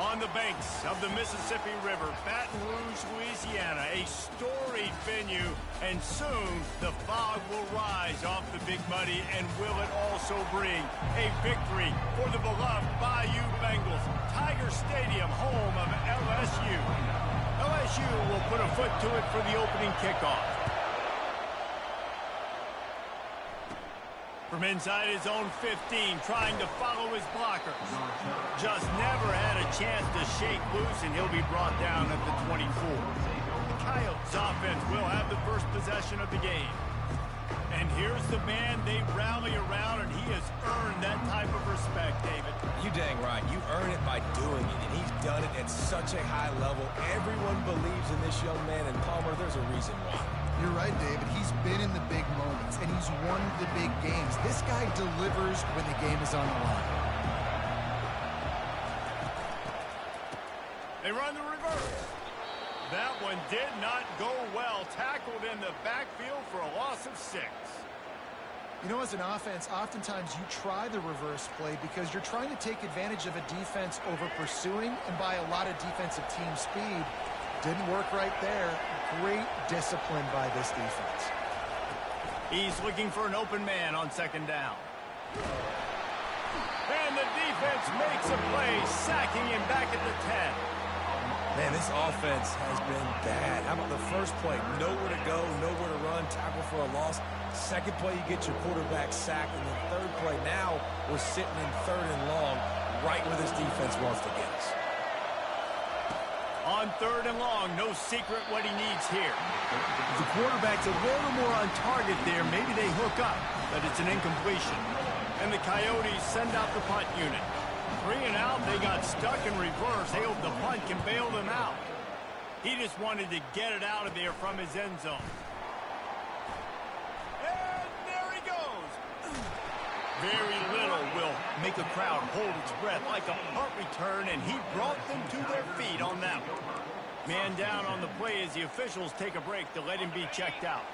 On the banks of the Mississippi River, Baton Rouge, Louisiana, a storied venue, and soon the fog will rise off the Big Muddy, and will it also bring a victory for the beloved Bayou Bengals. Tiger Stadium, home of LSU. LSU will put a foot to it for the opening kickoff. From inside his own 15, trying to follow his blockers. Just never had a chance to shake loose, and he'll be brought down at the 24. The Coyotes offense will have the first possession of the game. And here's the man they rally around, and he has earned that type of respect, David. You dang right. You earn it by doing it, and he's done it at such a high level. Everyone believes in this young man, and Palmer, there's a reason why. You're right, David. He's been in the big moments, and he's won the big games. This guy delivers when the game is on the line. They run the reverse. That one did not go well. Tackled in the backfield for a loss of 6. You know, as an offense, oftentimes you try the reverse play because you're trying to take advantage of a defense over pursuing and by a lot of defensive team speed. Didn't work right there. Great discipline by this defense. He's looking for an open man on second down. And the defense makes a play, sacking him back at the 10. Man, this offense has been bad. How about the first play? Nowhere to go, nowhere to run, tackle for a loss. Second play, you get your quarterback sacked. And the third play, now we're sitting in 3rd and long, right where this defense wants to get us. On 3rd and long, no secret what he needs here. If the quarterback's a little more on target there, maybe they hook up, but it's an incompletion. And the Coyotes send out the punt unit. 3 and out, they got stuck in reverse. They hope the punt can bail them out. He just wanted to get it out of there from his end zone. And there he goes. Very little will make a crowd hold its breath like a punt return, and he brought them to their feet on that one. Man down on the play as the officials take a break to let him be checked out.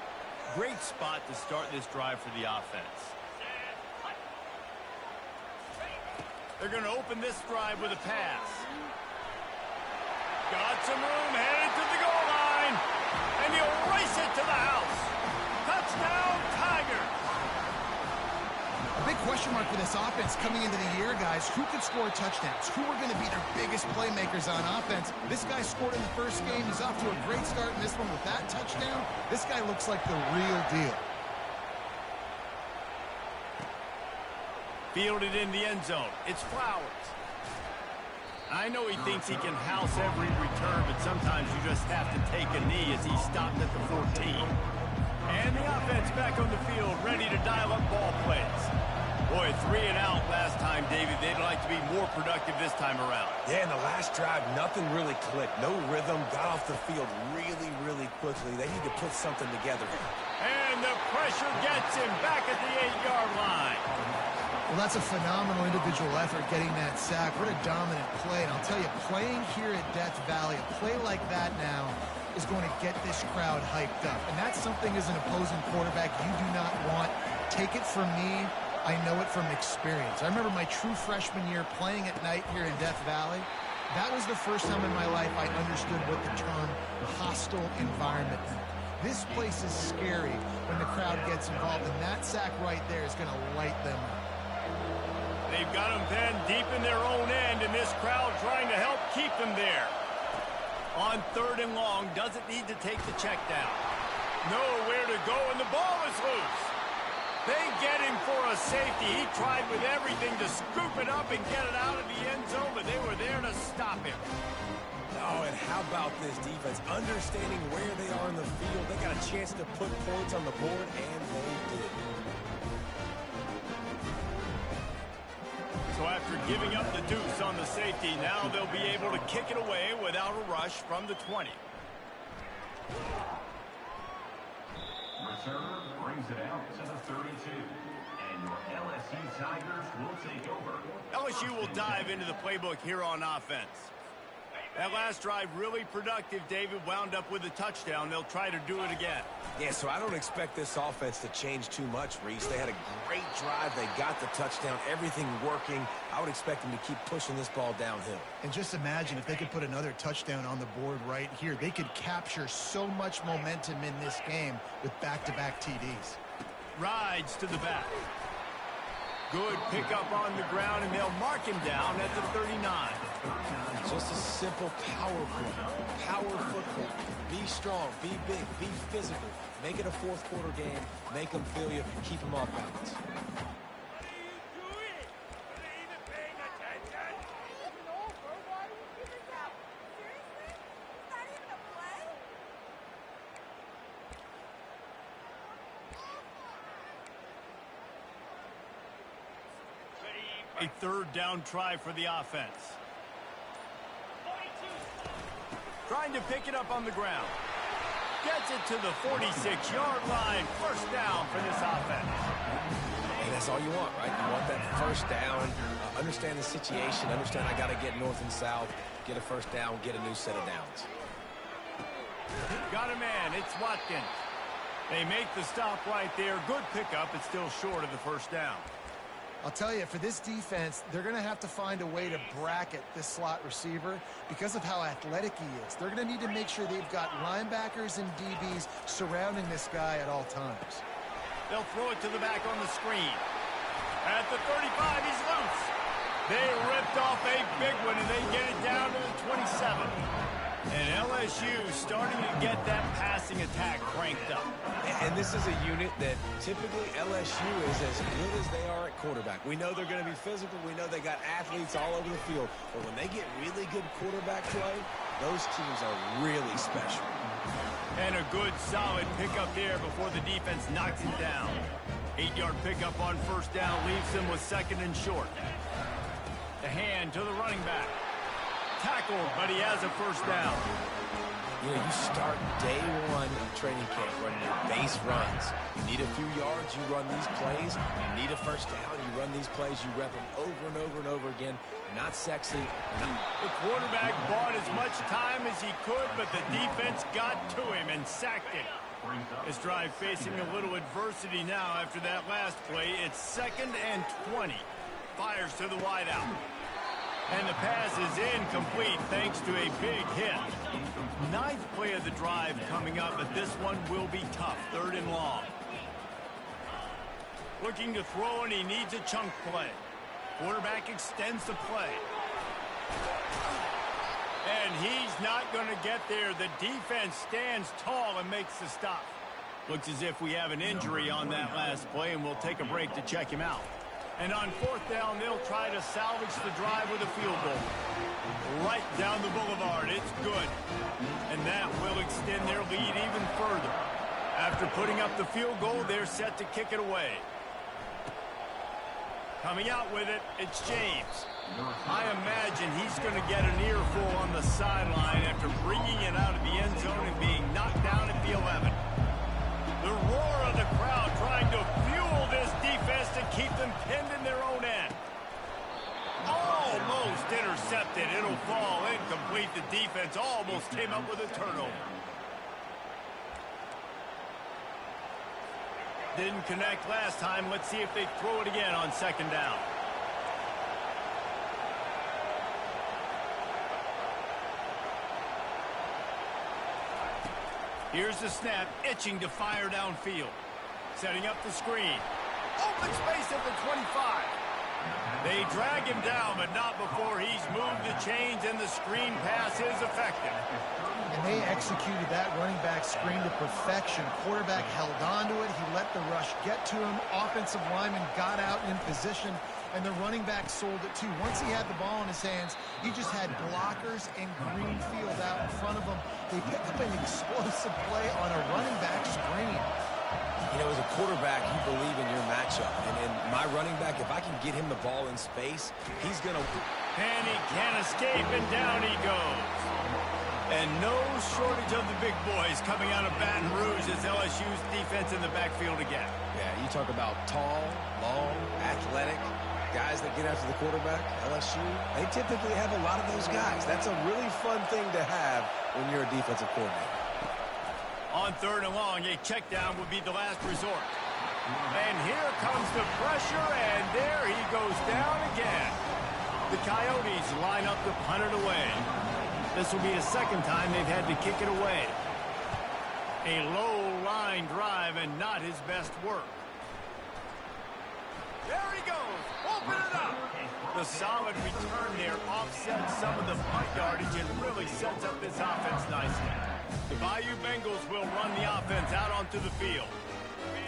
Great spot to start this drive for the offense. They're going to open this drive with a pass. Got some room, headed to the goal line, and he'll race it to the house. Touchdown, Tigers. A big question mark for this offense coming into the year, guys. Who could score touchdowns? Who are going to be their biggest playmakers on offense? This guy scored in the first game. He's off to a great start in this one with that touchdown. This guy looks like the real deal. Fielded in the end zone. It's Flowers. I know he thinks he can house every return, but sometimes you just have to take a knee as he stopped at the 14. And the offense back on the field, ready to dial up ball plays. Boy, 3 and out last time, David. They'd like to be more productive this time around. Yeah, in the last drive, nothing really clicked. No rhythm, got off the field really, really quickly. They need to put something together. And the pressure gets him back at the 8-yard line. Well, that's a phenomenal individual effort getting that sack. What a dominant play. And I'll tell you, playing here at Death Valley, a play like that now is going to get this crowd hyped up. And that's something as an opposing quarterback you do not want. Take it from me. I know it from experience. I remember my true freshman year playing at night here in Death Valley. That was the first time in my life I understood what the term hostile environment meant. This place is scary when the crowd gets involved, and that sack right there is going to light them up. They've got them pinned deep in their own end, and this crowd trying to help keep them there. On 3rd and long, doesn't need to take the check down. Nowhere to go, and the ball is loose. They get him for a safety. He tried with everything to scoop it up and get it out of the end zone, but they were there to stop him. Oh, and how about this defense? Understanding where they are in the field. They got a chance to put points on the board, and they did. So after giving up the deuce on the safety, now they'll be able to kick it away without a rush from the 20. Returner brings it out to the 32. And your LSU Tigers will take over. LSU will dive into the playbook here on offense. That last drive really productive, David. Wound up with a touchdown. They'll try to do it again. Yeah, so I don't expect this offense to change too much, Reese. They had a great drive. They got the touchdown. Everything working. I would expect them to keep pushing this ball downhill. And just imagine if they could put another touchdown on the board right here. They could capture so much momentum in this game with back-to-back TDs. Rides to the back. Good pickup on the ground, and they'll mark him down at the 39. Just a simple power play. Power football. Be strong, be big, be physical. Make it a fourth quarter game. Make them feel you. Keep them off balance. A third down try for the offense. Trying to pick it up on the ground. Gets it to the 46-yard line. First down for this offense. And that's all you want, right? You want that first down. Understand the situation. Understand I got to get north and south. Get a first down. Get a new set of downs. Got a man. It's Watkins. They make the stop right there. Good pickup. It's still short of the first down. I'll tell you, for this defense, they're going to have to find a way to bracket this slot receiver because of how athletic he is. They're going to need to make sure they've got linebackers and DBs surrounding this guy at all times. They'll throw it to the back on the screen. At the 35, he's loose. They ripped off a big one, and they get it down to the 27. And LSU starting to get that passing attack cranked up. And this is a unit that typically LSU is as good as they are at quarterback. We know they're going to be physical. We know they got athletes all over the field. But when they get really good quarterback play, those teams are really special. And a good, solid pickup there before the defense knocks him down. 8-yard pickup on first down leaves him with second and short. The hand to the running back. Tackled, but he has a first down. You know, you start day one of training camp running your base runs. You need a few yards, you run these plays. You need a first down, you run these plays. You rep them over and over and over again. Not sexy. The quarterback bought as much time as he could, but the defense got to him and sacked him. This drive facing a little adversity now after that last play. It's 2nd and 20. Fires to the wideout. And the pass is incomplete thanks to a big hit. 9th play of the drive coming up, but this one will be tough. 3rd and long. Looking to throw, and he needs a chunk play. Quarterback extends the play. And he's not going to get there. The defense stands tall and makes the stop. Looks as if we have an injury on that last play, and we'll take a break to check him out. And on 4th down, they'll try to salvage the drive with a field goal. Right down the boulevard. It's good. And that will extend their lead even further. After putting up the field goal, they're set to kick it away. Coming out with it, it's James. I imagine he's going to get an earful on the sideline after bringing it out of the end zone and being knocked down at the 11. The roar of the crowd trying to fuel this defense to keep them pinned in their own end. Almost intercepted. It'll fall incomplete. The defense almost came up with a turnover. Didn't connect last time. Let's see if they throw it again on 2nd down. Here's the snap, itching to fire downfield. Setting up the screen. Open space at the 25. They drag him down, but not before he's moved the chains, and the screen pass is effective. And they executed that running back screen to perfection. Quarterback held on to it. He let the rush get to him. Offensive lineman got out in position, and the running back sold it too. Once he had the ball in his hands, he just had blockers and green field out in front of him. They picked up an explosive play on a running back screen. You know, as a quarterback, you believe in your matchup. And in my running back, if I can get him the ball in space, he's going to... And he can't escape, and down he goes. And no shortage of the big boys coming out of Baton Rouge as LSU's defense in the backfield again. Yeah, you talk about tall, long, athletic, guys guys that get after the quarterback, LSU, they typically have a lot of those guys. That's a really fun thing to have when you're a defensive coordinator. On 3rd and long, a check down would be the last resort. And here comes the pressure, and there he goes down again. The Coyotes line up to punt it away. This will be the second time they've had to kick it away. A low line drive and not his best work. There he goes. Open it up. The solid return there offsets some of the punt yardage and really sets up this offense nicely. The Bayou Bengals will run the offense out onto the field.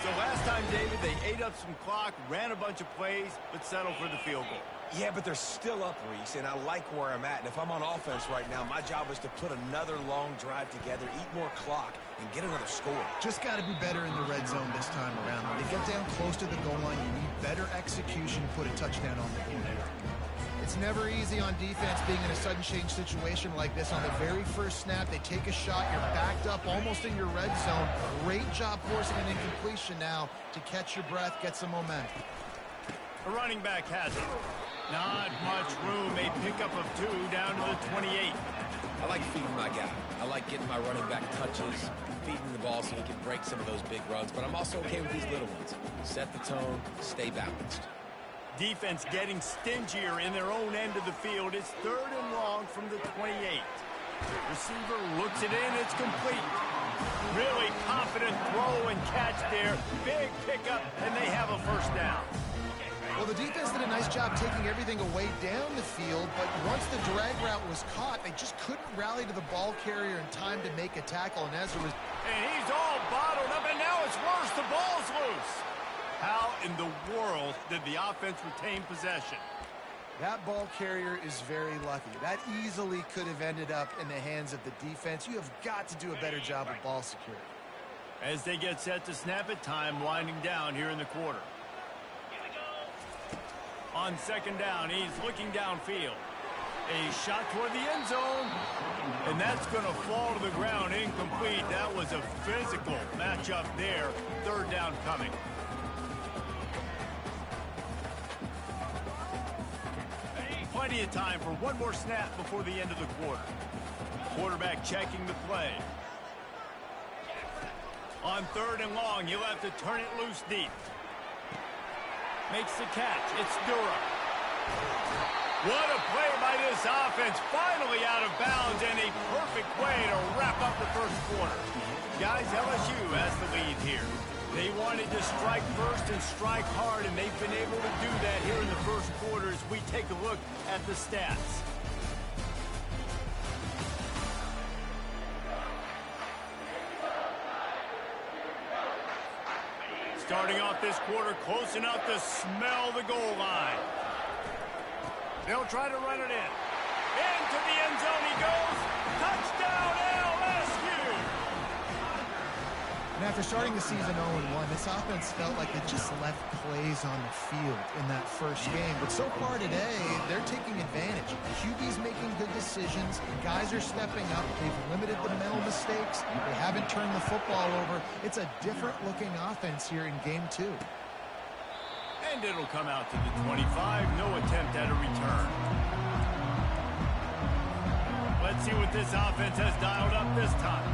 So last time, David, they ate up some clock, ran a bunch of plays, but settled for the field goal. Yeah, but they're still up, Reese, and I like where I'm at. And if I'm on offense right now, my job is to put another long drive together, eat more clock, and get another score. Just got to be better in the red zone this time around. When they get down close to the goal line, you need better execution to put a touchdown on the board. It's never easy on defense being in a sudden change situation like this. On the very first snap, they take a shot. You're backed up almost in your red zone. Great job forcing an incompletion now to catch your breath, get some momentum. The running back has it. Not much room. A pickup of 2 down to the 28. I like feeding my guy. I like getting my running back touches, feeding the ball so he can break some of those big runs, but I'm also okay with these little ones. Set the tone, stay balanced. Defense getting stingier in their own end of the field. It's 3rd and long from the 28. Receiver looks it in. It's complete. Really confident throw and catch there. Big pickup, and they have a first down. Well, the defense did a nice job taking everything away down the field, but once the drag route was caught, they just couldn't rally to the ball carrier in time to make a tackle, and as a result... And he's all bottled up, and now it's worse. The ball's loose. How in the world did the offense retain possession? That ball carrier is very lucky. That easily could have ended up in the hands of the defense. You have got to do a better job of ball security. As they get set to snap it, time winding down here in the quarter. On 2nd down, he's looking downfield. A shot toward the end zone, and that's going to fall to the ground incomplete. That was a physical matchup there. 3rd down coming. Plenty of time for one more snap before the end of the quarter. Quarterback checking the play. On 3rd and long, he'll have to turn it loose deep. Makes the catch. It's Durham. What a play by this offense. Finally out of bounds, and a perfect way to wrap up the first quarter. Guys, LSU has the lead here. They wanted to strike first and strike hard, and they've been able to do that here in the first quarter as we take a look at the stats. Starting off this quarter close enough to smell the goal line. They'll try to run it in. Into the end zone he goes. Touchdown LSU! And after starting the season 0-1, this offense felt like it just left plays on the field in that first game. But so far today, they're taking advantage. QB's making good decisions. Guys are stepping up. They've limited the mental mistakes. They haven't turned the football over. It's a different-looking offense here in Game 2. And it'll come out to the 25. No attempt at a return. Let's see what this offense has dialed up this time.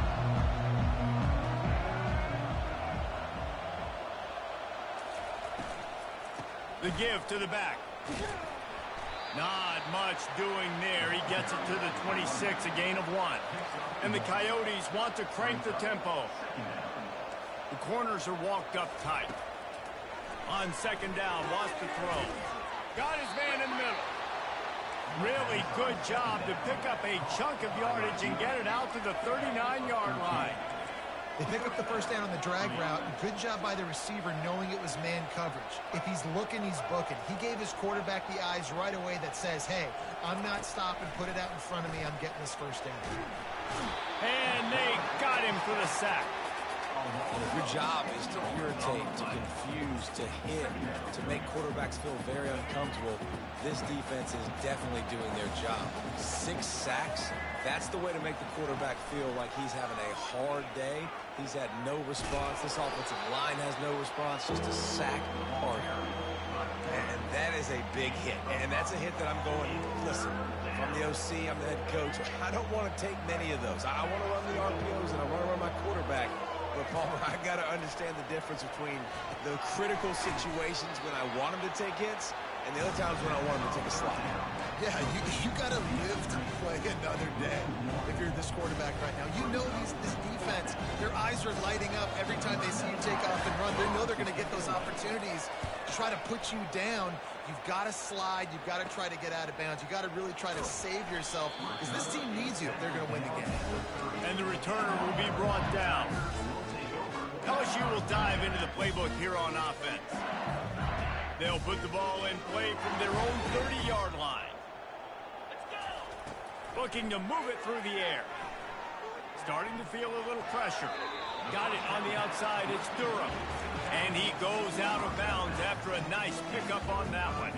The give to the back. Not much doing there. He gets it to the 26, a gain of 1. And the Coyotes want to crank the tempo. The corners are walked up tight. On 2nd down, wants to throw. Got his man in the middle. Really good job to pick up a chunk of yardage and get it out to the 39-yard line. They pick up the first down on the drag route. Good job by the receiver knowing it was man coverage. If he's looking, he's booking. He gave his quarterback the eyes right away that says, hey, I'm not stopping. Put it out in front of me. I'm getting this first down. And they got him for the sack. And if your job is to irritate, to confuse, to hit, to make quarterbacks feel very uncomfortable, this defense is definitely doing their job. 6 sacks, that's the way to make the quarterback feel like he's having a hard day. He's had no response. This offensive line has no response, just a sack harder. And that is is a big hit, and that's a hit that I'm going, listen, if I'm the OC, I'm the head coach, I don't want to take many of those. I want to run the RPOs, and I want to run my quarterback. But, Palmer, I got to understand the difference between the critical situations when I want him to take hits and the other times when I want him to take a slide. Yeah, you got to live to play another day if you're this quarterback right now. You know this defense, their eyes are lighting up every time they see you take off and run. They know they're going to get those opportunities to try to put you down. You've got to slide. You've got to try to get out of bounds. You've got to really try to save yourself because this team needs you if they're going to win the game. And the returner will be brought down. LSU will dive into the playbook here on offense. They'll put the ball in play from their own 30-yard line. Looking to move it through the air. Starting to feel a little pressure. Got it on the outside. It's Durham. And he goes out of bounds after a nice pickup on that one.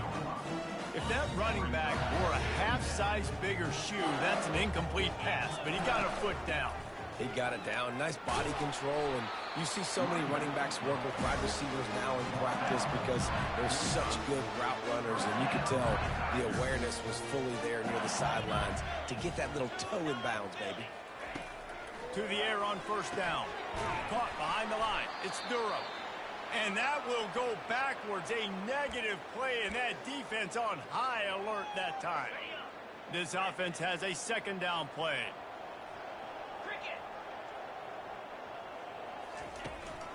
If that running back wore a half-size bigger shoe, that's an incomplete pass, but he got a foot down. He got it down. Nice body control. And you see so many running backs work with wide receivers now in practice because they're such good route runners. And you could tell the awareness was fully there near the sidelines to get that little toe in bounds, baby. To the air on first down. Caught behind the line. It's Durham. And that will go backwards. A negative play, and that defense on high alert that time. This offense has a second down play.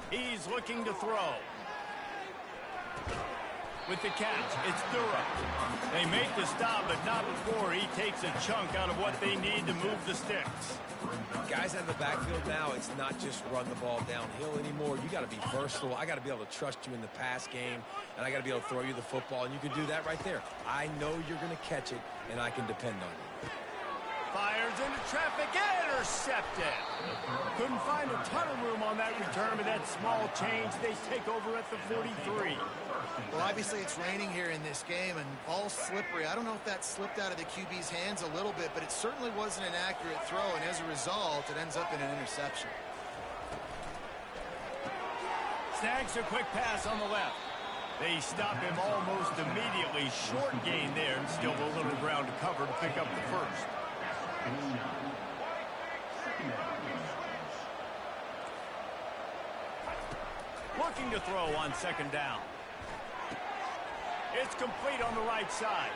He's looking to throw. With the catch, it's Durham. They make the stop, but not before he takes a chunk out of what they need to move the sticks. Guys out of the backfield now, it's not just run the ball downhill anymore. You got to be versatile. I got to be able to trust you in the pass game, and I got to be able to throw you the football, and you can do that right there. I know you're going to catch it, and I can depend on you. Fires into traffic, intercepted. Couldn't find a ton of room on that return, but that small change, they take over at the 43. Well, obviously it's raining here in this game, and ball's slippery. I don't know if that slipped out of the QB's hands a little bit, but it certainly wasn't an accurate throw, and as a result, it ends up in an interception. Snags a quick pass on the left. They stop him almost immediately. Short gain there, and still a little ground to cover to pick up the first. Looking to throw on second down. It's complete on the right side.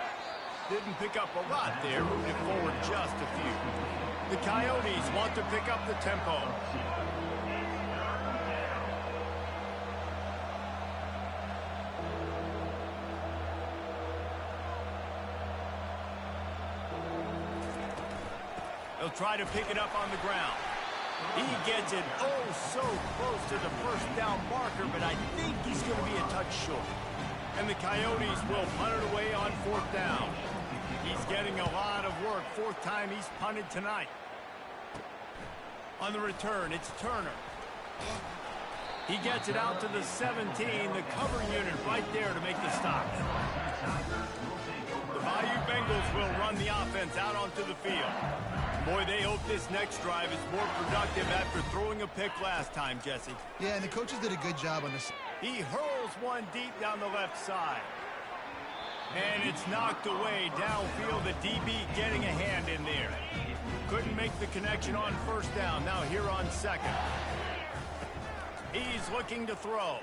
Didn't pick up a lot there, moved it forward just a few. The Coyotes want to pick up the tempo. He'll try to pick it up on the ground. He gets it oh so close to the first down marker, but I think he's going to be a touch short. And the Coyotes will punt it away on fourth down. He's getting a lot of work. Fourth time he's punted tonight. On the return, it's Turner. He gets it out to the 17, the cover unit right there to make the stop. The Bayou Bengals will run the offense out onto the field. Boy, they hope this next drive is more productive after throwing a pick last time, Jesse. Yeah, and the coaches did a good job on this. He hurls one deep down the left side. And it's knocked away downfield. The DB getting a hand in there. Couldn't make the connection on first down. Now here on second. He's looking to throw.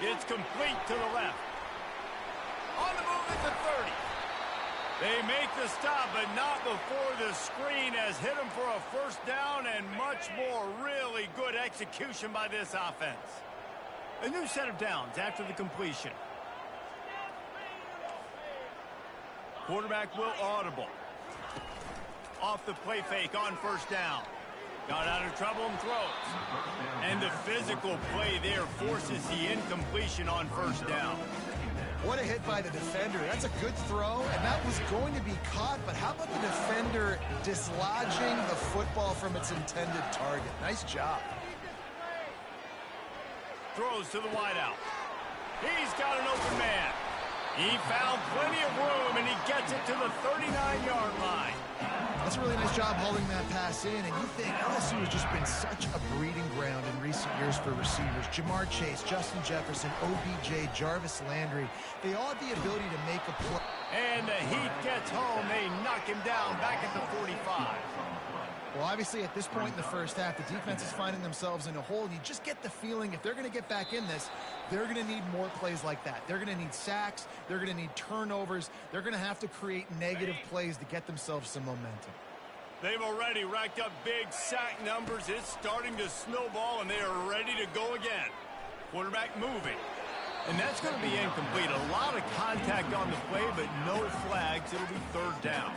It's complete to the left. On the move at the 30. They make the stop, but not before the screen has hit him for a first down, and much more really good execution by this offense. A new set of downs after the completion. Quarterback will audible. Off the play fake on first down. Got out of trouble and throws. And the physical play there forces the incompletion on first down. What a hit by the defender. That's a good throw, and that was going to be caught, but how about the defender dislodging the football from its intended target? Nice job. Throws to the wideout. He's got an open man. He found plenty of room, and he gets it to the 39-yard line. That's a really nice job holding that pass in, and you think LSU has just been such a breeding ground in recent years for receivers. Jamar Chase, Justin Jefferson, OBJ, Jarvis Landry, they all have the ability to make a play. And the Heat gets home. They knock him down back at the 45. Well, obviously, at this point in the first half, the defense is finding themselves in a hole. You just get the feeling if they're going to get back in this, they're going to need more plays like that. They're going to need sacks. They're going to need turnovers. They're going to have to create negative plays to get themselves some momentum. They've already racked up big sack numbers. It's starting to snowball, and they are ready to go again. Quarterback moving. And that's going to be incomplete. A lot of contact on the play, but no flags. It'll be third down.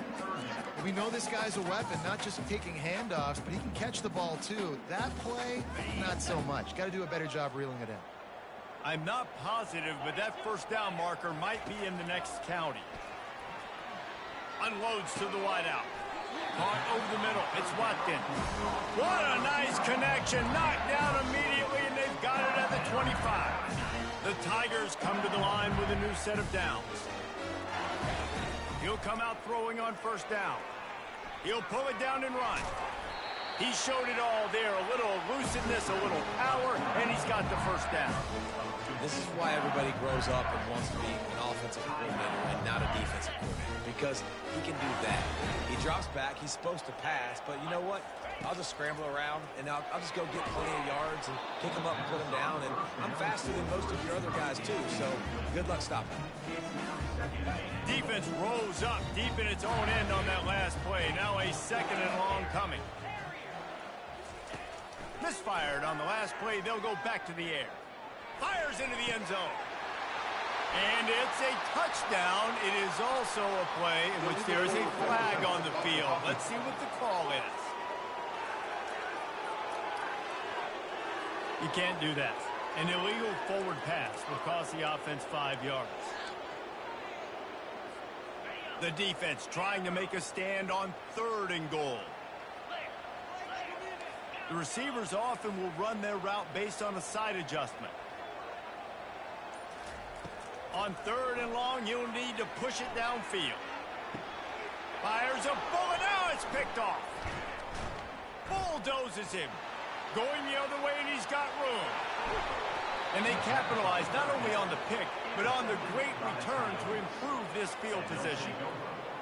We know this guy's a weapon, not just taking handoffs, but he can catch the ball too. That play, not so much. Got to do a better job reeling it in. I'm not positive, but that first down marker might be in the next county. Unloads to the wideout. Caught over the middle. It's Watkins. What a nice connection. Knocked down immediately, and they've got it at the 25. The Tigers come to the line with a new set of downs. He'll come out throwing on first down. He'll pull it down and run. He showed it all there. A little elusiveness, a little power, and he's got the first down. This is why everybody grows up and wants to be an offensive coordinator and not a defensive coordinator, because he can do that. He drops back. He's supposed to pass, but you know what? I'll just scramble around, and I'll just go get plenty of yards and pick him up and put him down, and I'm faster than most of your other guys, too, so good luck stopping him. Defense rolls up deep in its own end on that last play. Now a second and long coming. Misfired on the last play. They'll go back to the air. Fires into the end zone. And it's a touchdown. It is also a play in which there is a flag on the field. Let's see what the call is. You can't do that. An illegal forward pass will cost the offense 5 yards. The defense trying to make a stand on third and goal. The receivers often will run their route based on a side adjustment. On third and long, you'll need to push it downfield. Fires a bullet. Now it's picked off. Bulldozes him. Going the other way, and he's got room. And they capitalize not only on the pick, but on the great return to improve this field position.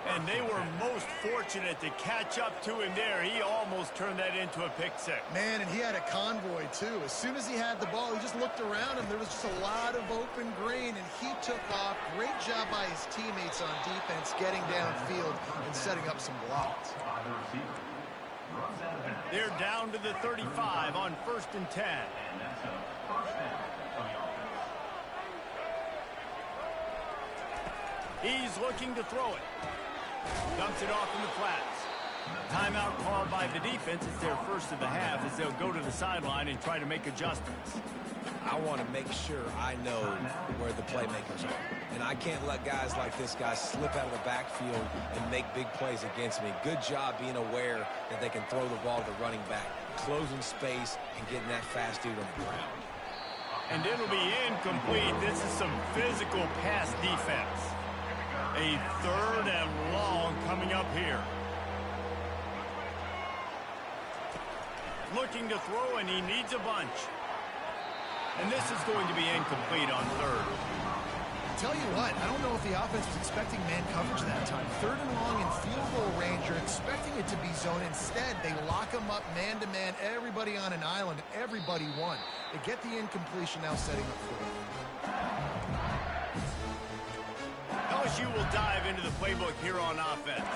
And they were most fortunate to catch up to him there. He almost turned that into a pick six. Man, and he had a convoy, too. As soon as he had the ball, he just looked around him. There was just a lot of open green, and he took off. Great job by his teammates on defense, getting downfield and setting up some blocks. They're down to the 35 on 1st and 10. He's looking to throw it. Dumps it off in the flats. Timeout called by the defense. It's their first of the half as they'll go to the sideline and try to make adjustments. I want to make sure I know where the playmakers are. And I can't let guys like this guy slip out of the backfield and make big plays against me. Good job being aware that they can throw the ball to the running back, closing space, and getting that fast dude on the ground. And it'll be incomplete. This is some physical pass defense. A third and long coming up here. Looking to throw, and he needs a bunch. And this is going to be incomplete on third. Tell you what, I don't know if the offense was expecting man coverage that time. Third and long in field goal range, you're expecting it to be zone. Instead, they lock them up man-to-man, everybody on an island, and everybody won. They get the incompletion, now setting up for it. LSU will dive into the playbook here on offense.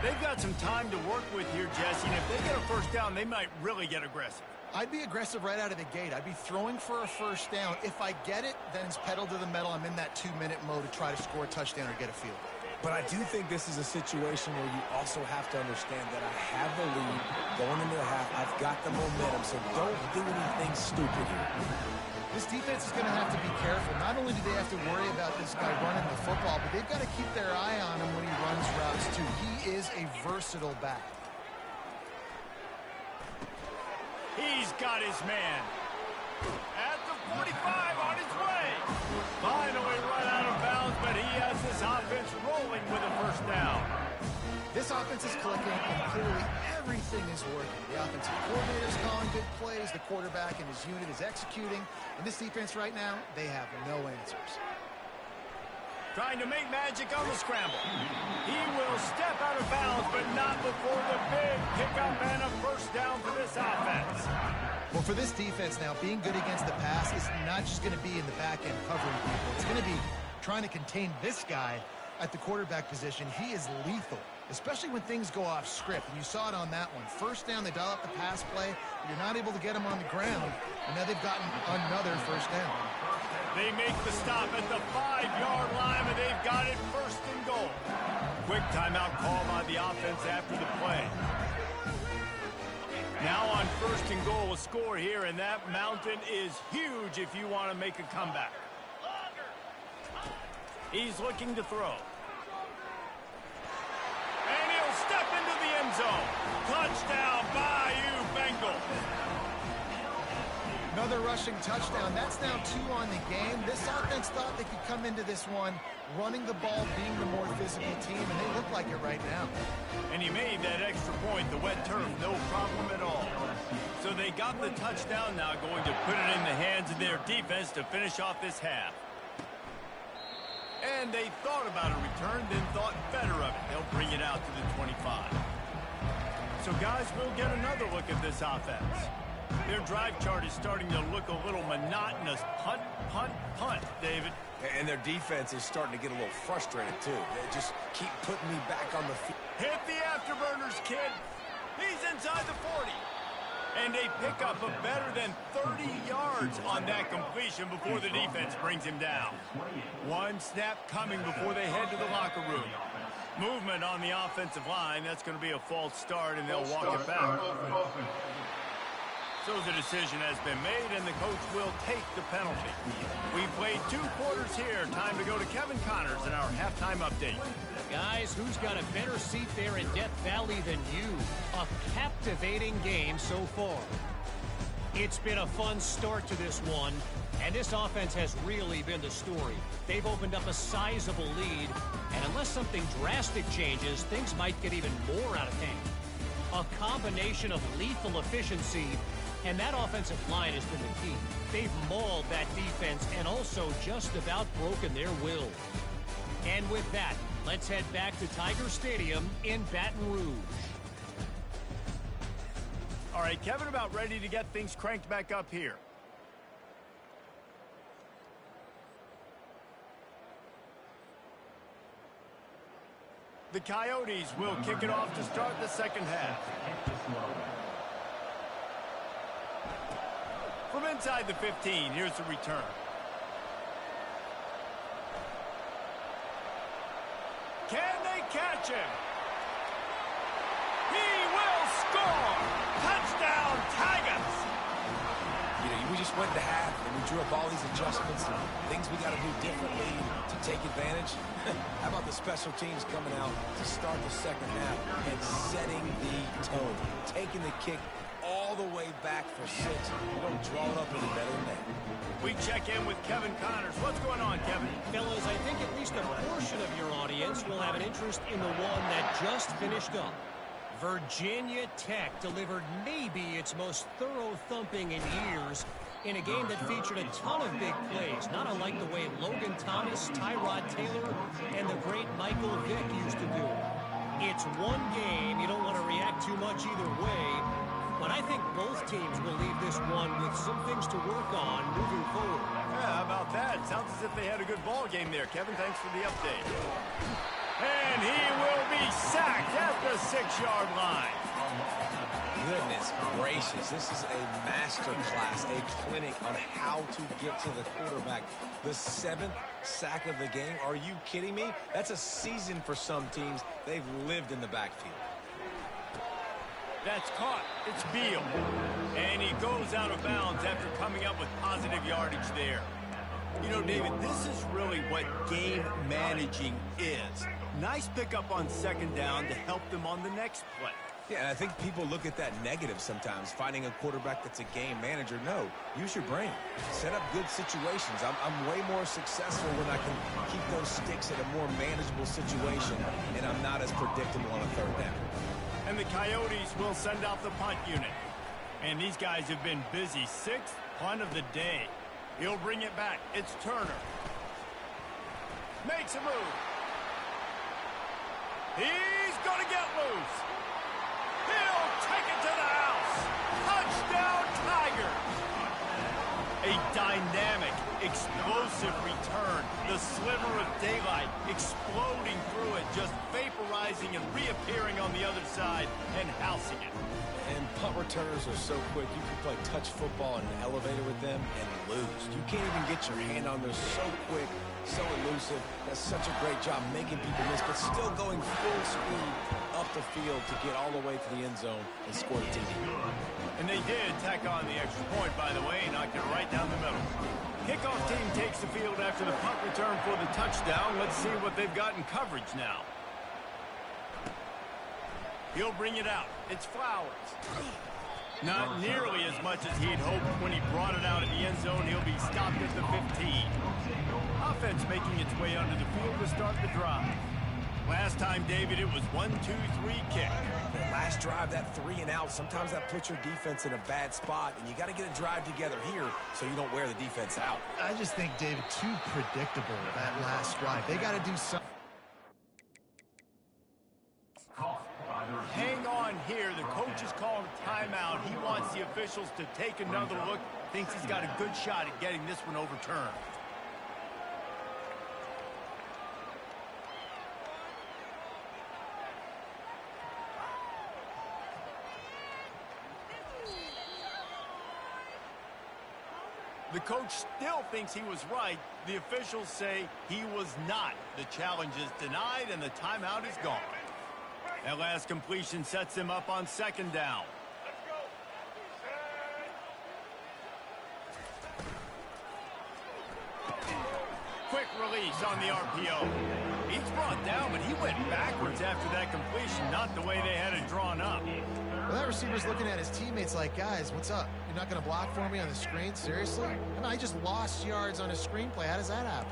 They've got some time to work with here, Jesse, and if they get a first down, they might really get aggressive. I'd be aggressive right out of the gate. I'd be throwing for a first down. If I get it, then it's pedal to the metal. I'm in that 2-minute mode to try to score a touchdown or get a field goal. But I do think this is a situation where you also have to understand that I have the lead going into the half. I've got the momentum, so don't do anything stupid here. This defense is going to have to be careful. Not only do they have to worry about this guy running the football, but they've got to keep their eye on him when he runs routes, too. He is a versatile back. He's got his man. At the 45 on his way. Finally run out of bounds, but he has this offense rolling with a first down. This This offense is clicking, and clearly everything is working. The offensive coordinator is calling good plays. The quarterback and his unit is executing. And this defense right now, they have no answers. Trying to make magic on the scramble. He will step out of bounds, but not before the big pickup and a first down for this offense. Well, for this defense now, being good against the pass is not just going to be in the back end covering people. It's going to be trying to contain this guy at the quarterback position. He is lethal, especially when things go off script. And you saw it on that one. First down, they dial up the pass play. You're not able to get him on the ground, and now they've gotten another first down. They make the stop at the 5-yard line, and they've got it first and goal. Quick timeout call by the offense after the play. Now on first and goal, a score here, and that mountain is huge if you want to make a comeback. He's looking to throw. And he'll step into the end zone. Touchdown, Bayou Bengals. Another rushing touchdown. That's now 2 on the game. This offense thought they could come into this one running the ball, being the more physical team, and they look like it right now. And he made that extra point, the wet turf, no problem at all. So they got the touchdown, now going to put it in the hands of their defense to finish off this half. And they thought about a return, then thought better of it. They'll bring it out to the 25. So guys, we'll get another look at this offense. Their drive chart is starting to look a little monotonous. Punt, punt, punt, David. And their defense is starting to get a little frustrated, too. They just keep putting me back on the field. Hit the afterburners, kid. He's inside the 40. And they pick up a better than 30 yards on that completion before the defense brings him down. One snap coming before they head to the locker room. Movement on the offensive line. That's going to be a false start, and they'll walk it back. So the decision has been made, and the coach will take the penalty. We've played 2 quarters here. Time to go to Kevin Connors in our halftime update. Guys, who's got a better seat there in Death Valley than you? A captivating game so far. It's been a fun start to this one, and this offense has really been the story. They've opened up a sizable lead, and unless something drastic changes, things might get even more out of hand. A combination of lethal efficiency, and that offensive line has been the key. They've mauled that defense and also just about broken their will. And with that, let's head back to Tiger Stadium in Baton Rouge. All right, Kevin, about ready to get things cranked back up here. The Coyotes will kick it off to start the second half. From inside the 15, here's the return. Can they catch him? He will score! Touchdown, Tigers! You know, we just went to half, and we drew up all these adjustments and things we got to do differently to take advantage. How about the special teams coming out to start the second half and setting the tone, taking the kick all the way back for 6. You don't draw it up any better than that. We check in with Kevin Connors. What's going on, Kevin? Fellas, I think at least a portion of your audience will have an interest in the one that just finished up. Virginia Tech delivered maybe its most thorough thumping in years in a game that featured a ton of big plays, not unlike the way Logan Thomas, Tyrod Taylor, and the great Michael Vick used to do it. It's one game. You don't want to react too much either way. But I think both teams will leave this one with some things to work on moving forward. Yeah, how about that? Sounds as if they had a good ball game there. Kevin, thanks for the update. And he will be sacked at the 6-yard line. Goodness gracious, this is a master class, a clinic on how to get to the quarterback. The 7th sack of the game. Are you kidding me? That's a season for some teams. They've lived in the backfield. That's caught. It's Beal. And he goes out of bounds after coming up with positive yardage there. You know, David, this is really what game managing is. Nice pickup on second down to help them on the next play. Yeah, and I think people look at that negative sometimes, finding a quarterback that's a game manager. No, use your brain. Set up good situations. I'm way more successful when I can keep those sticks at a more manageable situation, and I'm not as predictable on a third down. And the Coyotes will send out the punt unit. And these guys have been busy. 6th punt of the day. He'll bring it back. It's Turner. Makes a move. He's going to get loose. He'll take it to the house. Touchdown, Tigers. A dynamic, explosive return. The sliver of daylight exploding through it, just vaporizing and reappearing on the other side and housing it. And punt returners are so quick. You can play touch football in an elevator with them and lose. You can't even get your hand on them. So quick, so elusive. Does such a great job making people miss, but still going full speed up the field to get all the way to the end zone and score the TD. And they did tack on the extra point, by the way, knocked it right down the middle. Kickoff team takes the field after the punt return for the touchdown. Let's see what they've got in coverage now. He'll bring it out. It's Flowers. Not nearly as much as he'd hoped when he brought it out in the end zone. He'll be stopped at the 15. Offense making its way onto the field to start the drive. Last time, David, it was 1-2-3 kick. The last drive, that 3 and out, sometimes that puts your defense in a bad spot, and you got to get a drive together here so you don't wear the defense out. I just think, David, too predictable that last drive. They got to do something. Hang on here. The coach is calling a timeout. He wants the officials to take another look. Thinks he's got a good shot at getting this one overturned. The coach still thinks he was right. The officials say he was not. The challenge is denied and the timeout is gone. That last completion sets him up on 2nd down. Quick release on the RPO. He's brought down, but he went backwards after that completion, not the way they had it drawn up. Well, that receiver's looking at his teammates like, guys, what's up? You're not going to block for me on the screen? Seriously? I mean, I just lost yards on a screenplay. How does that happen?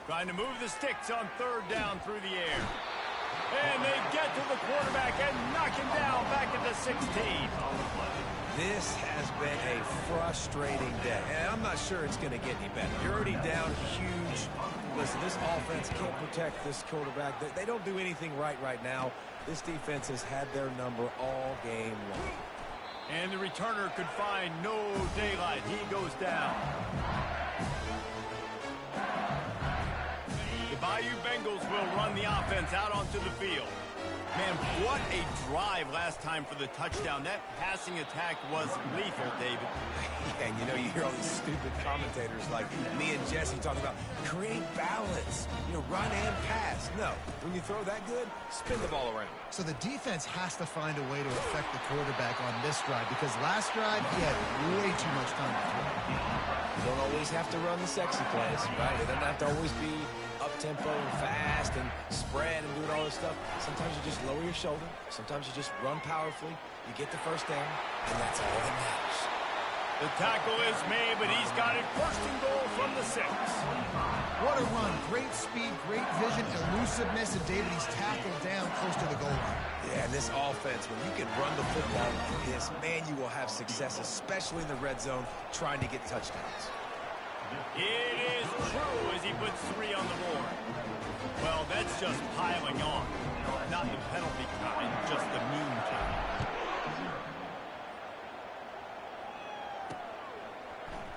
Trying to move the sticks on 3rd down through the air. And they get to the quarterback and knock him down back at the 16. This has been a frustrating day, and I'm not sure it's going to get any better. You're already down huge. Listen, this offense can't protect this quarterback. They don't do anything right now. This defense has had their number all game long. And the returner could find no daylight. He goes down. The Bayou Bengals will run the offense out onto the field. Man, what a drive last time for the touchdown. That passing attack was lethal, David. And you know, you hear all these stupid commentators like me and Jesse talking about create balance, run and pass. No, when you throw that good, spin the ball around. So the defense has to find a way to affect the quarterback on this drive because last drive, he had way too much time to throw. You don't always have to run the sexy plays, right? It doesn't have to always be up-tempo and fast and spread and doing all this stuff. Sometimes you just lower your shoulder. Sometimes you just run powerfully. You get the first down, and that's all that matters. The tackle is made, but he's got it 1st and goal from the 6. What a run. Great speed, great vision, elusiveness, and David, he's tackled down close to the goal line. Yeah, and this offense, when you can run the football like this, man, you will have success, especially in the red zone, trying to get touchdowns. It is true as he puts 3 on the board. Well, that's just piling on. Not the penalty kind, just the mean kind.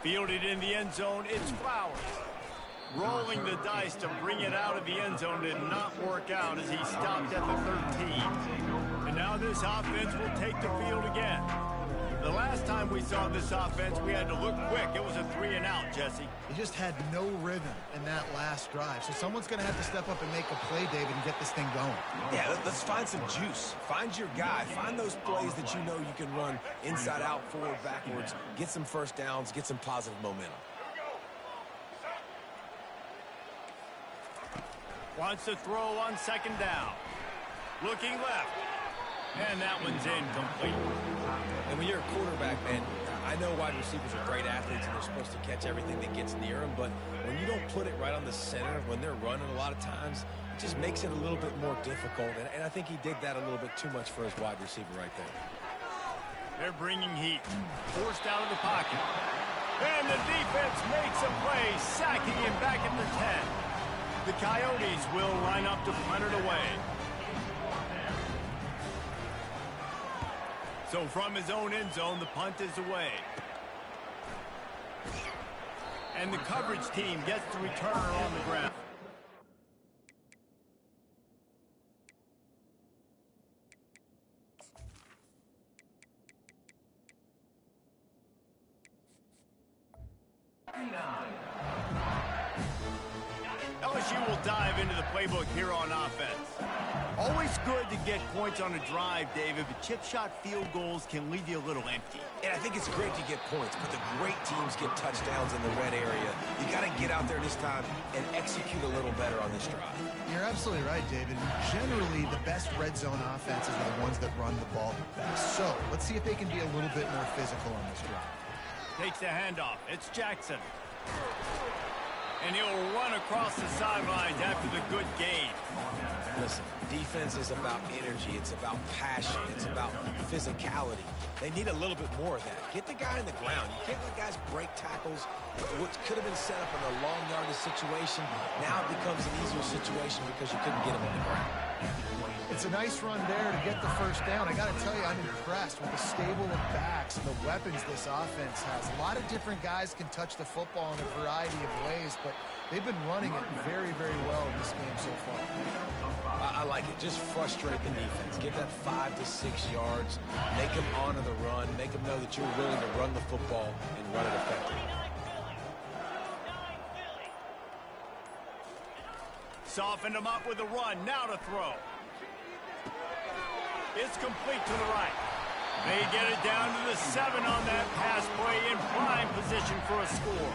Fielded in the end zone, it's Flowers. Rolling the dice to bring it out of the end zone did not work out as he stopped at the 13. And now this offense will take the field again. The last time we saw this offense, we had to look quick. It was a 3 and out, Jesse. He just had no rhythm in that last drive. So someone's going to have to step up and make a play, David, and get this thing going. Yeah, let's find some juice. Find your guy. Find those plays that you know you can run inside out, forward, backwards. Get some first downs. Get some positive momentum. Wants to throw on 2nd down. Looking left. And that one's incomplete. And when you're a quarterback, man, I know wide receivers are great athletes and they're supposed to catch everything that gets near them, but when you don't put it right on the center, when they're running a lot of times, it just makes it a little bit more difficult. And I think he did that a little bit too much for his wide receiver right there. They're bringing heat. Forced out of the pocket. And the defense makes a play, sacking him back at the 10. The Coyotes will line up to punt it away. So from his own end zone, the punt is away. And the coverage team gets the returner on the ground. LSU will dive into the playbook here on offense. Always good to get points on a drive, David, but chip shot field goals can leave you a little empty. And I think it's great to get points, but the great teams get touchdowns in the red area. You got to get out there this time and execute a little better on this drive. You're absolutely right, David. Generally, the best red zone offenses are the ones that run the ball the best. So let's see if they can be a little bit more physical on this drive. Takes the handoff. It's Jackson. And he'll run across the sidelines after the good gain. Listen, defense is about energy. It's about passion. It's about physicality. They need a little bit more of that. Get the guy in the ground. You can't let guys break tackles. What could have been set up in a long yardage situation, now it becomes an easier situation because you couldn't get him on the ground. It's a nice run there to get the first down. I got to tell you, I'm impressed with the stable of backs and the weapons this offense has. A lot of different guys can touch the football in a variety of ways, but they've been running it very, very well in this game so far. I like it. Just frustrate the defense. Get that 5 to 6 yards. Make them honor the run. Make them know that you're willing to run the football and run it effectively. Softened him up with a run. Now to throw. It's complete to the right. They get it down to the 7 on that pass play in prime position for a score.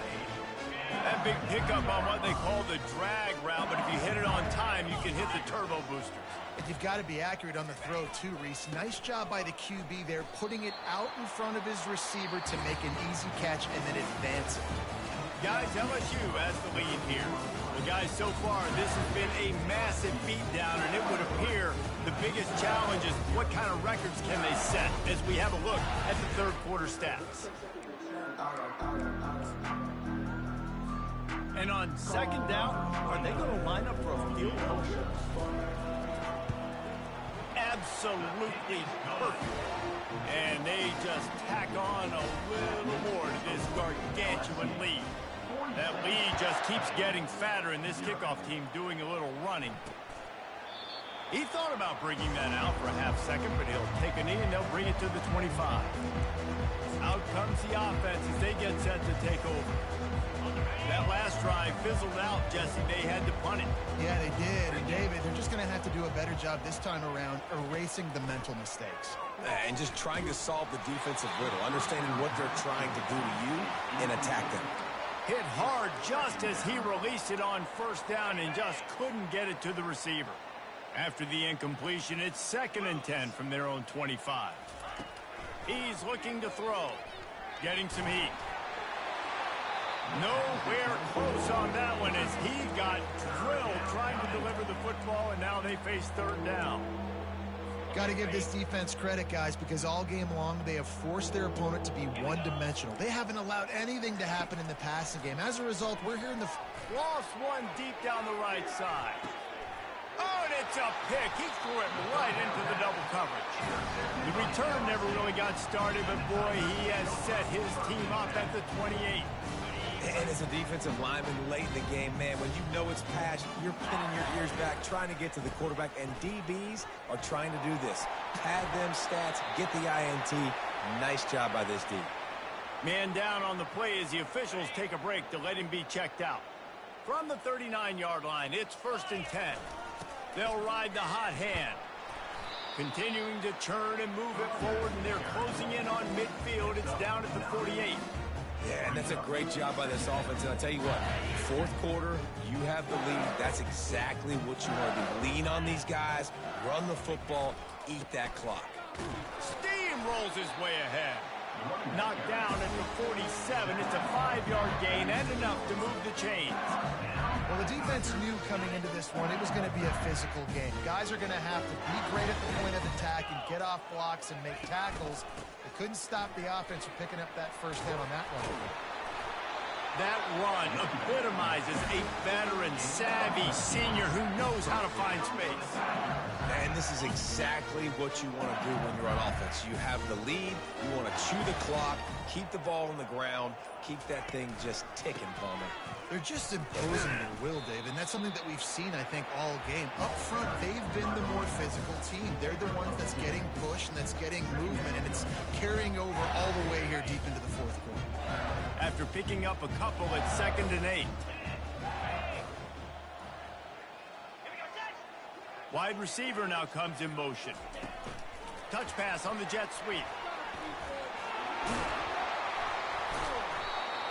That big pickup on what they call the drag route, but if you hit it on time, you can hit the turbo boosters. And you've got to be accurate on the throw too, Reese. Nice job by the QB there, putting it out in front of his receiver to make an easy catch and then advance it. Guys, LSU has the lead here. Well, guys, so far, this has been a massive beatdown, and it would appear the biggest challenge is what kind of records can they set as we have a look at the third quarter stats. And on second down, are they going to line up for a field goal? Absolutely perfect. And they just tack on a little more to this gargantuan lead. That lead just keeps getting fatter, and this kickoff team doing a little running. He thought about bringing that out for a half second, but he'll take a knee and they'll bring it to the 25. Out comes the offense as they get set to take over. That last drive fizzled out, Jesse. They had to punt it. Yeah, they did. And David, they're just going to have to do a better job this time around erasing the mental mistakes. And just trying to solve the defensive riddle, understanding what they're trying to do to you and attack them. Hit hard just as he released it on first down and just couldn't get it to the receiver. After the incompletion, it's 2nd and 10 from their own 25. He's looking to throw. Getting some heat. Nowhere close on that one as he got drilled trying to deliver the football, and now they face 3rd down. Got to give this defense credit, guys, because all game long they have forced their opponent to be one-dimensional. They haven't allowed anything to happen in the passing game. As a result, we're here in the... Lost one deep down the right side. Oh, and it's a pick. He threw it right into the double coverage. The return never really got started, but boy, he has set his team up at the 28. And as a defensive lineman late in the game, man, when you know it's pass, you're pinning your ears back, trying to get to the quarterback, and DBs are trying to do this. Pad them stats, get the INT. Nice job by this D. Man down on the play as the officials take a break to let him be checked out. From the 39-yard line, it's 1st and 10. They'll ride the hot hand. Continuing to churn and move it forward, and they're closing in on midfield. It's down at the 48. Yeah, and that's a great job by this offense. And I'll tell you what, fourth quarter, you have the lead. That's exactly what you want to do. Lean on these guys, run the football, eat that clock. Steamrolls his way ahead. Knocked down at the 47. It's a 5-yard gain and enough to move the chains. Well, the defense knew coming into this one it was going to be a physical game. Guys are going to have to be great at the point of attack and get off blocks and make tackles. They couldn't stop the offense from picking up that first down on that one. That run epitomizes a veteran, savvy senior who knows how to find space. And this is exactly what you want to do when you're on offense. You have the lead, you want to chew the clock, keep the ball on the ground, keep that thing just ticking, Palmer. They're just imposing their will, Dave, and that's something that we've seen, I think, all game. Up front, they've been the more physical team. They're the ones that's getting pushed and that's getting movement, and it's carrying over all the way here deep into the fourth quarter. After picking up a couple at 2nd and 8. Wide receiver now comes in motion. Touch pass on the jet sweep.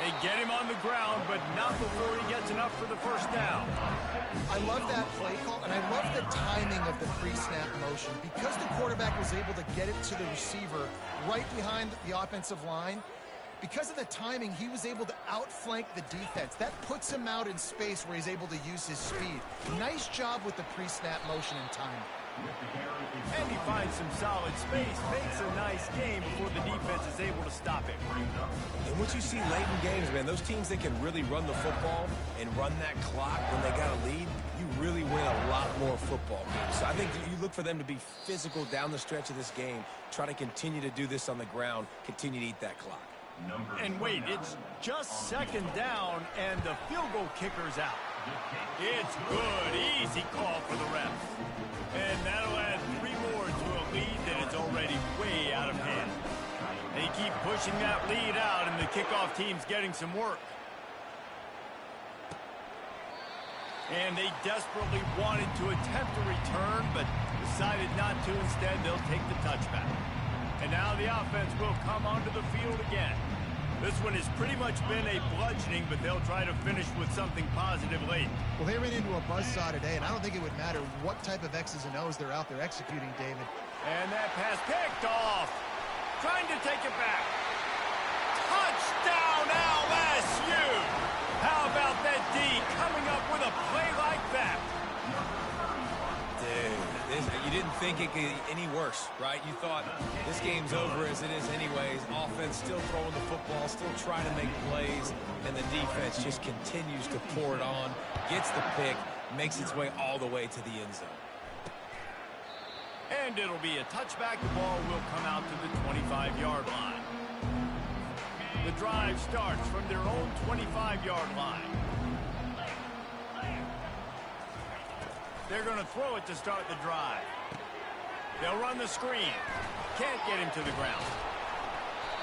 They get him on the ground, but not before he gets enough for the first down. I love that play call, and I love the timing of the pre-snap motion. Because the quarterback was able to get it to the receiver right behind the offensive line, because of the timing, he was able to outflank the defense. That puts him out in space where he's able to use his speed. Nice job with the pre-snap motion and timing. And he finds some solid space, makes a nice game before the defense is able to stop him. And what you see late in games, man, those teams that can really run the football and run that clock when they got a lead, you really win a lot more football games. So I think you look for them to be physical down the stretch of this game, try to continue to do this on the ground, continue to eat that clock. And wait, it's just 2nd down, and the field goal kicker's out. It's good, easy call for the refs. And that'll add 3 more to a lead that is already way out of hand. They keep pushing that lead out, and the kickoff team's getting some work. And they desperately wanted to attempt a return, but decided not to. Instead, they'll take the touchback. And now the offense will come onto the field again. This one has pretty much been a bludgeoning, but they'll try to finish with something positive late. Well, they ran into a buzzsaw today, and I don't think it would matter what type of X's and O's they're out there executing, David. And that pass picked off. Trying to take it back. Touchdown, LSU! How about that D coming up with a play like that? Dude, you didn't think it could get any worse, right? You thought this game's over as it is anyways. Offense still throwing the football, still trying to make plays, and the defense just continues to pour it on, gets the pick, makes its way all the way to the end zone. And it'll be a touchback. The ball will come out to the 25-yard line. The drive starts from their own 25-yard line. They're going to throw it to start the drive. They'll run the screen. Can't get him to the ground.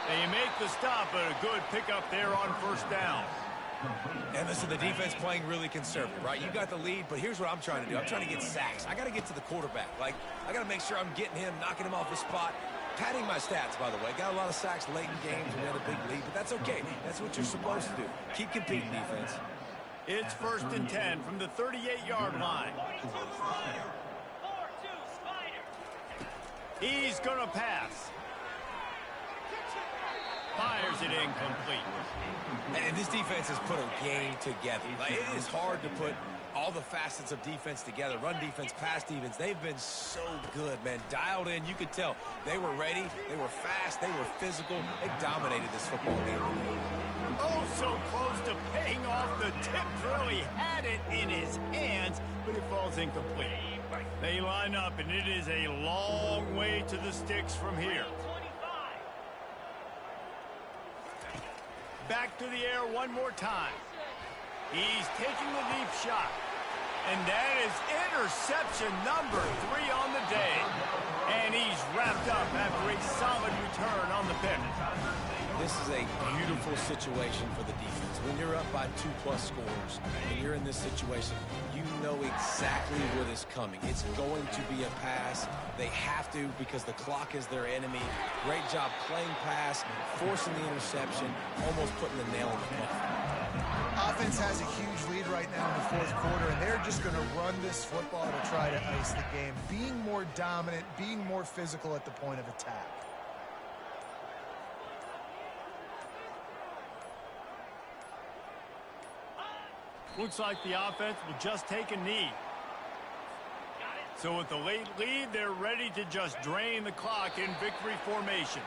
They make the stop, but a good pickup there on first down. And listen, the defense playing really conservative, right? You got the lead, but here's what I'm trying to do. I'm trying to get sacks. I got to get to the quarterback. Like, I got to make sure I'm getting him, knocking him off the spot. Padding my stats, by the way. Got a lot of sacks late in games. We had a big lead, but that's okay. That's what you're supposed to do. Keep competing, defense. It's 1st and 10 from the 38-yard line. He's going to pass. Fires it incomplete. And this defense has put a game together. Like, it is hard to put all the facets of defense together. Run defense, pass defense. They've been so good, man. Dialed in. You could tell they were ready. They were fast. They were physical. They dominated this football game. Oh, so close to paying off the tip drill. He had it in his hands, but it falls incomplete. They line up, and it is a long way to the sticks from here. Back to the air one more time. He's taking the deep shot. And that is interception number 3 on the day. And he's wrapped up after a solid return on the pick. This is a beautiful situation for the defense. When you're up by 2+ scores and you're in this situation, you know exactly what is coming. It's going to be a pass. They have to because the clock is their enemy. Great job playing pass, forcing the interception, almost putting the nail in the coffin. Offense has a huge lead right now in the fourth quarter, and they're just going to run this football to try to ice the game, being more dominant, being more physical at the point of attack. Looks like the offense will just take a knee. So with the late lead, they're ready to just drain the clock in victory formation.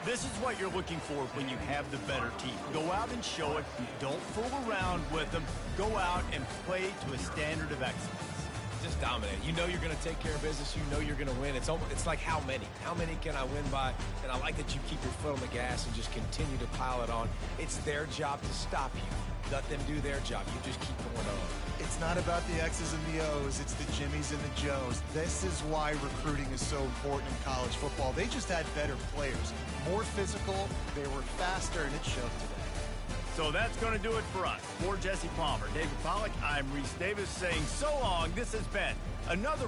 This is what you're looking for when you have the better team. Go out and show it. Don't fool around with them. Go out and play to a standard of excellence. Just dominate. You know you're going to take care of business. You know you're going to win. It's like how many? How many can I win by? And I like that you keep your foot on the gas and just continue to pile it on. It's their job to stop you. Let them do their job. You just keep going on. It's not about the X's and the O's. It's the Jimmies and the Joes. This is why recruiting is so important in college football. They just had better players, more physical. They were faster, and it showed today. So that's going to do it for us. For Jesse Palmer, David Pollack, I'm Reese Davis saying so long. This has been another